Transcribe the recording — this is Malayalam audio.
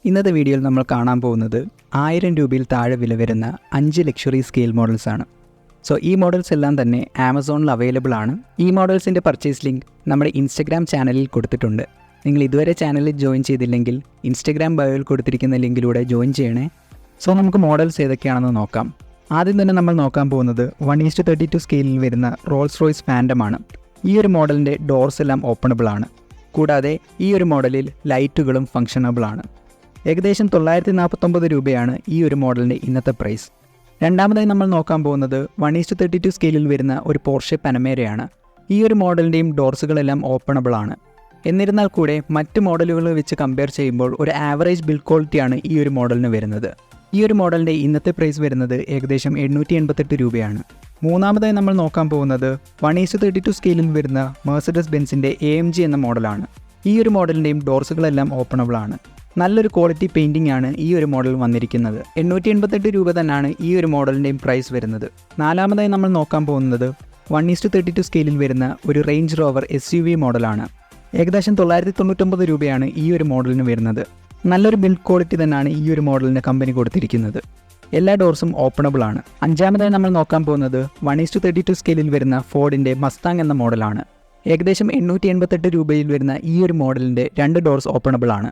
ഇന്നത്തെ വീഡിയോയിൽ നമ്മൾ കാണാൻ പോകുന്നത് 1000 രൂപയിൽ താഴെ വില വരുന്ന 5 ലക്ഷറി സ്കെയിൽ മോഡൽസ് ആണ്. സോ ഈ മോഡൽസ് എല്ലാം തന്നെ ആമസോണിൽ അവൈലബിൾ ആണ്. ഈ മോഡൽസിൻ്റെ പർച്ചേസ് ലിങ്ക് നമ്മുടെ ഇൻസ്റ്റഗ്രാം ചാനലിൽ കൊടുത്തിട്ടുണ്ട്. നിങ്ങൾ ഇതുവരെ ചാനലിൽ ജോയിൻ ചെയ്തില്ലെങ്കിൽ ഇൻസ്റ്റഗ്രാം ബയോയിൽ കൊടുത്തിരിക്കുന്ന ലിങ്കിലൂടെ ജോയിൻ ചെയ്യണേ. സോ നമുക്ക് മോഡൽസ് ഏതൊക്കെയാണെന്ന് നോക്കാം. ആദ്യം തന്നെ നമ്മൾ നോക്കാൻ പോകുന്നത് 1:32 സ്കെയിലിൽ വരുന്ന റോൾസ് റോയ്സ് ഫാൻറ്റം ആണ്. ഈ ഒരു മോഡലിൻ്റെ ഡോർസ് എല്ലാം ഓപ്പണബിൾ ആണ്. കൂടാതെ ഈ ഒരു മോഡലിൽ ലൈറ്റുകളും ഫങ്ഷനബിൾ ആണ്. ഏകദേശം 949 രൂപയാണ് ഈ ഒരു മോഡലിൻ്റെ ഇന്നത്തെ പ്രൈസ്. രണ്ടാമതായി നമ്മൾ നോക്കാൻ പോകുന്നത് 1:32 സ്കെയിലിൽ വരുന്ന ഒരു പോർഷെ പനമേരയാണ്. ഈ ഒരു മോഡലിൻ്റെയും ഡോർസുകളെല്ലാം ഓപ്പണബിൾ ആണ്. എന്നിരുന്നാൽ കൂടെ മറ്റ് മോഡലുകൾ വെച്ച് കമ്പയർ ചെയ്യുമ്പോൾ ഒരു ആവറേജ് ബിൽഡ് ക്വാളിറ്റിയാണ് ഈ ഒരു മോഡലിന് വരുന്നത്. ഈ ഒരു മോഡലിൻ്റെ ഇന്നത്തെ പ്രൈസ് വരുന്നത് ഏകദേശം 888 രൂപയാണ്. മൂന്നാമതായി നമ്മൾ നോക്കാൻ പോകുന്നത് 1:32 സ്കെയിലിൽ വരുന്ന മെർസിഡസ് ബെൻസിൻ്റെ AMG എന്ന മോഡലാണ്. ഈ ഒരു മോഡലിൻ്റെയും ഡോർസുകളെല്ലാം ഓപ്പണബിൾ ആണ്. നല്ലൊരു ക്വാളിറ്റി പെയിൻറ്റിംഗ് ആണ് ഈ ഒരു മോഡൽ വന്നിരിക്കുന്നത്. 888 രൂപ തന്നെയാണ് ഈ ഒരു മോഡലിൻ്റെയും പ്രൈസ് വരുന്നത്. നാലാമതായി നമ്മൾ നോക്കാൻ പോകുന്നത് 1:32 സ്കെയിലിൽ വരുന്ന ഒരു റേഞ്ച് റോവർ SUV മോഡലാണ്. ഏകദേശം 999 രൂപയാണ് ഈ ഒരു മോഡലിന് വരുന്നത്. നല്ലൊരു ബിൽഡ് ക്വാളിറ്റി തന്നെയാണ് ഈ ഒരു മോഡലിന് കമ്പനി കൊടുത്തിരിക്കുന്നത്. എല്ലാ ഡോർസും ഓപ്പണബിൾ ആണ്. അഞ്ചാമതായി നമ്മൾ നോക്കാൻ പോകുന്നത് 1:32 സ്കെയിലിൽ വരുന്ന ഫോർഡിൻ്റെ മസ്താങ് എന്ന മോഡലാണ്. ഏകദേശം 888 രൂപയിൽ വരുന്ന ഈ ഒരു മോഡലിൻ്റെ 2 ഡോർസ് ഓപ്പണബിൾ ആണ്.